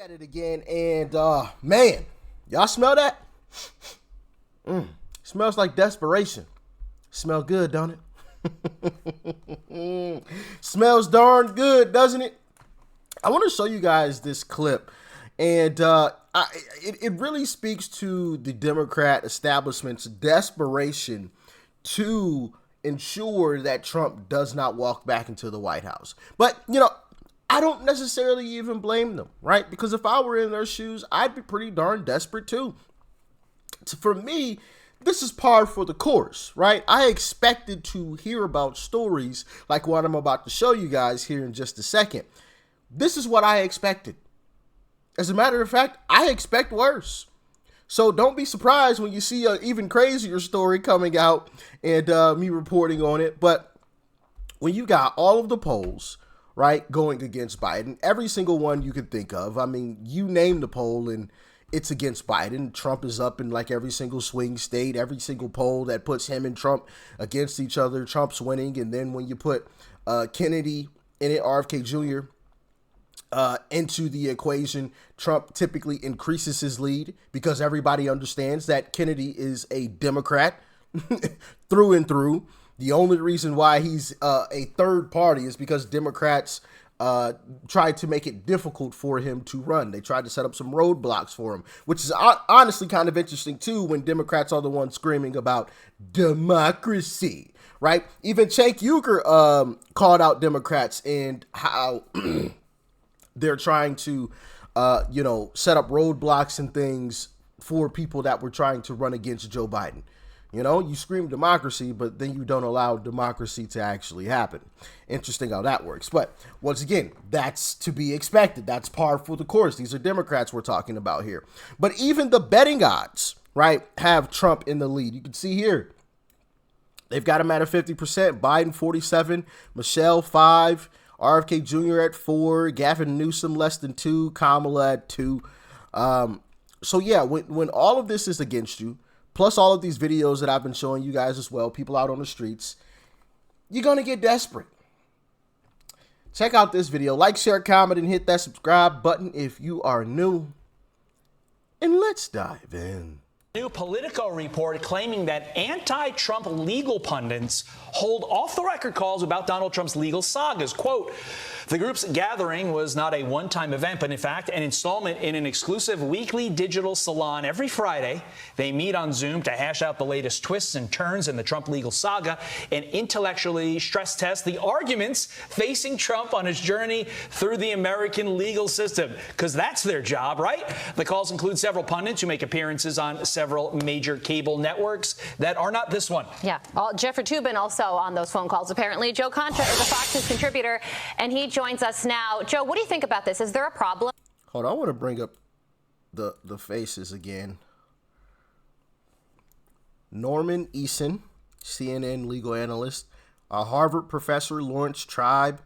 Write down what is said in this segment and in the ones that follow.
At it again, and man, y'all smell that? Smells like desperation. Smell good, don't it? Smells darn good, doesn't it? I want to show you guys this clip, and it really speaks to the Democrat establishment's desperation to ensure that Trump does not walk back into the White House. But, I don't necessarily even blame them, right? Because if I were in their shoes, I'd be pretty darn desperate too. For me, this is par for the course, right? I expected to hear about stories like what I'm about to show you guys here in just a second. This is what I expected. As a matter of fact, I expect worse. So don't be surprised when you see an even crazier story coming out and me reporting on it. But when you got all of the polls, right, going against Biden, every single one you could think of. I mean, you name the poll and it's against Biden. Trump is up in like every single swing state, every single poll that puts him and Trump against each other. Trump's winning. And then when you put Kennedy in it, RFK Jr., into the equation, Trump typically increases his lead because everybody understands that Kennedy is a Democrat through and through. The only reason why he's a third party is because Democrats tried to make it difficult for him to run. They tried to set up some roadblocks for him, which is honestly kind of interesting too when Democrats are the ones screaming about democracy, right? Even Cenk Uygur called out Democrats and how they're trying to, set up roadblocks and things for people that were trying to run against Joe Biden. You scream democracy, but then you don't allow democracy to actually happen. Interesting how that works. But once again, that's to be expected. That's par for the course. These are Democrats we're talking about here. But even the betting odds, right, have Trump in the lead. You can see here, they've got him at a 50%, Biden 47, Michelle 5, RFK Jr. at 4, Gavin Newsom less than 2, Kamala at 2. So yeah, when all of this is against you, plus all of these videos that I've been showing you guys as well, people out on the streets, you're going to get desperate. Check out this video. Like, share, comment, and hit that subscribe button if you are new. And let's dive in. New Politico report claiming that anti-Trump legal pundits hold off-the-record calls about Donald Trump's legal sagas. Quote, the group's gathering was not a one-time event, but in fact an installment in an exclusive weekly digital salon every Friday. They meet on Zoom to hash out the latest twists and turns in the Trump legal saga and intellectually stress test the arguments facing Trump on his journey through the American legal system, because that's their job, right? The calls include several pundits who make appearances on several major cable networks that are not this one. Yeah, Jeffrey Toobin also on those phone calls, apparently. Joe Concha is a Fox News contributor, and he joins us now. Joe, what do you think about this? Is there a problem? Hold on, I want to bring up the faces again. Norman Eason, CNN legal analyst, a Harvard professor, Lawrence Tribe,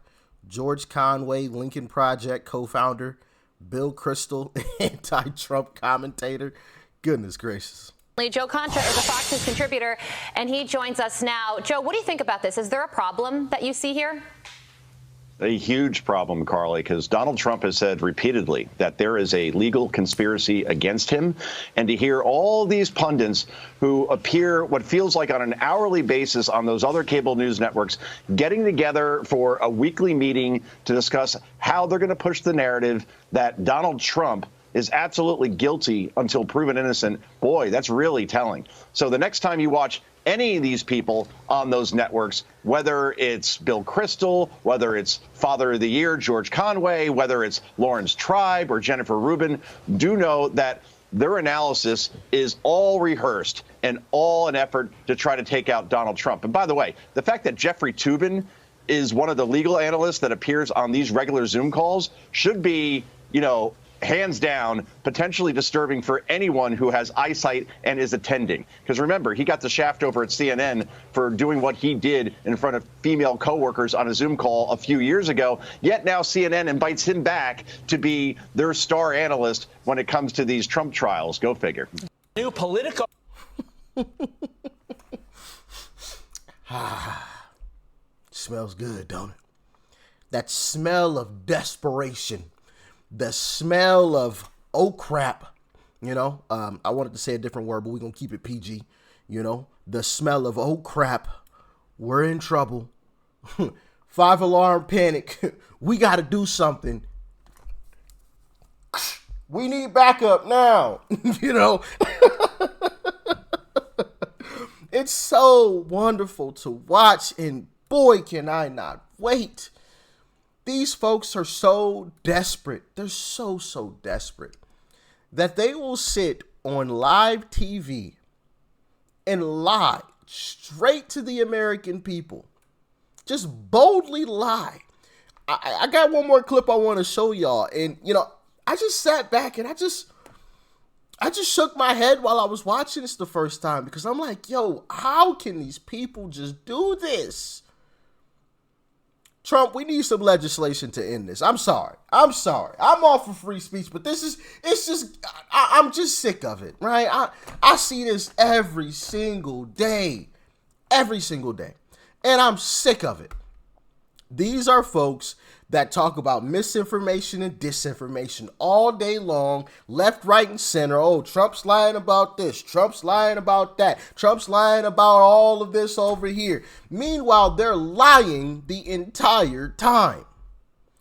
George Conway, Lincoln Project co-founder, Bill Kristol, anti-Trump commentator. Goodness gracious. Joe Concha is a Fox News contributor, and he joins us now. Joe, what do you think about this? Is there a problem that you see here? A huge problem, Carly, because Donald Trump has said repeatedly that there is a legal conspiracy against him. And to hear all these pundits who appear what feels like on an hourly basis on those other cable news networks getting together for a weekly meeting to discuss how they're going to push the narrative that Donald Trump is absolutely guilty until proven innocent. Boy, that's really telling. So the next time you watch any of these people on those networks, whether it's Bill Kristol, whether it's Father of the Year, George Conway, whether it's Lawrence Tribe or Jennifer Rubin, do know that their analysis is all rehearsed and all an effort to try to take out Donald Trump. And by the way, the fact that Jeffrey Toobin is one of the legal analysts that appears on these regular Zoom calls should be, hands down, potentially disturbing for anyone who has eyesight and is attending. Because remember, he got the shaft over at CNN for doing what he did in front of female coworkers on a Zoom call a few years ago. Yet now CNN invites him back to be their star analyst when it comes to these Trump trials. Go figure. New Politico. Smells good, don't it? That smell of desperation the smell of, oh crap, I wanted to say a different word, but we're going to keep it PG, the smell of, oh crap, we're in trouble. 5-alarm panic. We got to do something. We need backup now. It's so wonderful to watch, and boy, can I not wait. These folks are so desperate. They're so desperate that they will sit on live TV and lie straight to the American people. Just boldly lie. I got one more clip I want to show y'all. And, I just sat back and I just shook my head while I was watching this the first time, because I'm like, yo, how can these people just do this? Trump, we need some legislation to end this. I'm sorry. I'm all for free speech, but I'm just sick of it, right? I see this every single day, and I'm sick of it. These are folks that talk about misinformation and disinformation all day long, left, right, and center. Oh, Trump's lying about this. Trump's lying about that. Trump's lying about all of this over here. Meanwhile, they're lying the entire time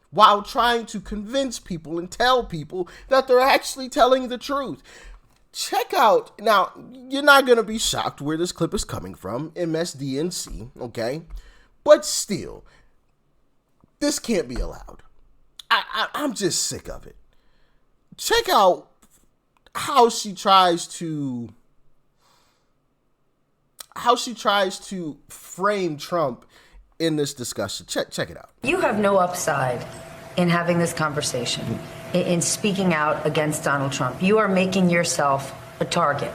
while trying to convince people and tell people that they're actually telling the truth. Check out, now, you're not going to be shocked where this clip is coming from, MSDNC, okay? But still, this can't be allowed. I'm just sick of it. Check out how she tries to frame Trump in this discussion. Check it out. You have no upside in having this conversation, in speaking out against Donald Trump. You are making yourself a target.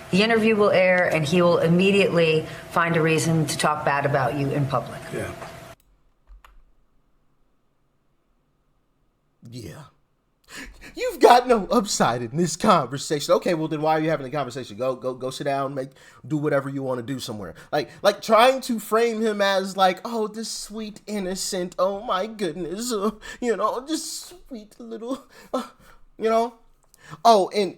The interview will air, and he will immediately find a reason to talk bad about you in public. Yeah. You've got no upside in this conversation. Okay, well then why are you having a conversation? Go sit down, do whatever you want to do somewhere. Like trying to frame him as like, oh, this sweet innocent, oh my goodness, just sweet little, Oh, and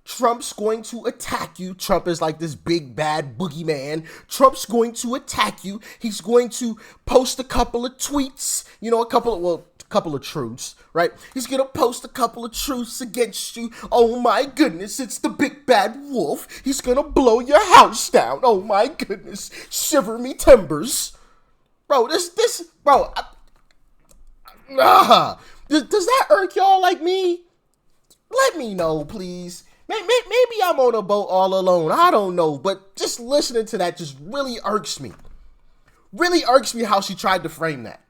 Trump's going to attack you. Trump is like this big bad boogeyman. Trump's going to attack you. He's going to post a couple of tweets, a couple of truths, right? He's gonna post a couple of truths against you. Oh my goodness, it's the big bad wolf. He's gonna blow your house down. Oh my goodness, shiver me timbers, bro. Does that irk y'all like me? Let me know, please. Maybe I'm on a boat all alone. I don't know, but just listening to that just really irks me. Really irks me how she tried to frame that.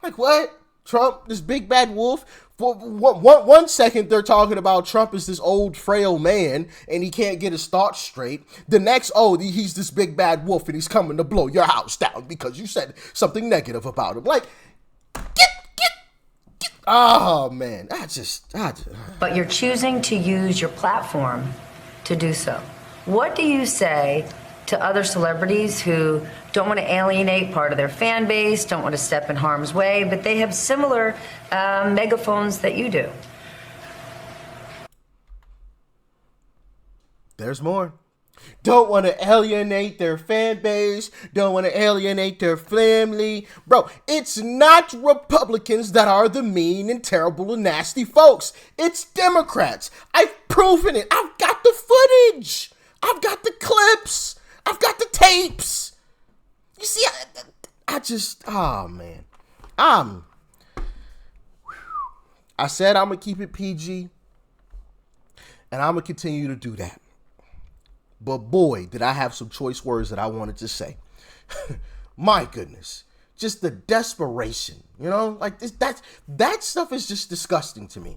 Like, what? Trump, this big bad wolf? For one second, they're talking about Trump is this old, frail man, and he can't get his thoughts straight. The next, he's this big bad wolf, and he's coming to blow your house down because you said something negative about him. Like, get. Oh, man. I just. But you're choosing to use your platform to do so. What do you say to other celebrities who don't want to alienate part of their fan base, don't want to step in harm's way, but they have similar megaphones that you do? There's more. Don't want to alienate their fan base, don't want to alienate their family. Bro, it's not Republicans that are the mean and terrible and nasty folks. It's Democrats. I've proven it. I've got the footage. I've got the clips. I've got the tapes. You see, oh man. I said I'm going to keep it PG, and I'm going to continue to do that. But boy, did I have some choice words that I wanted to say. My goodness. Just the desperation, like this, that stuff is just disgusting to me.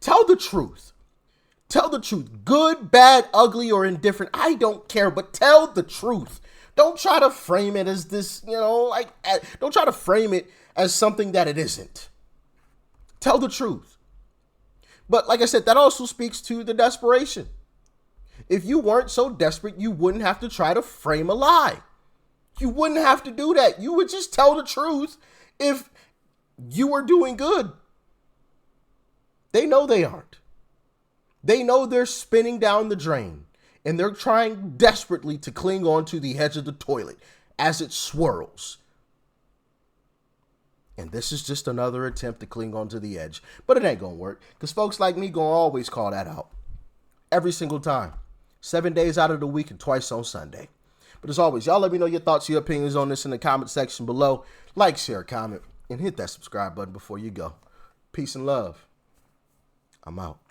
Tell the truth. Tell the truth. Good, bad, ugly, or indifferent. I don't care, but tell the truth. Don't try to frame it as this, don't try to frame it as something that it isn't. Tell the truth. But like I said, that also speaks to the desperation. If you weren't so desperate, you wouldn't have to try to frame a lie. You wouldn't have to do that. You would just tell the truth if you were doing good. They know they aren't. They know they're spinning down the drain, and they're trying desperately to cling on to the edge of the toilet as it swirls. And this is just another attempt to cling on to the edge. But it ain't gonna work, because folks like me gonna always call that out. Every single time. 7 days out of the week and twice on Sunday. But as always, y'all let me know your thoughts, your opinions on this in the comment section below. Like, share, comment, and hit that subscribe button before you go. Peace and love. I'm out.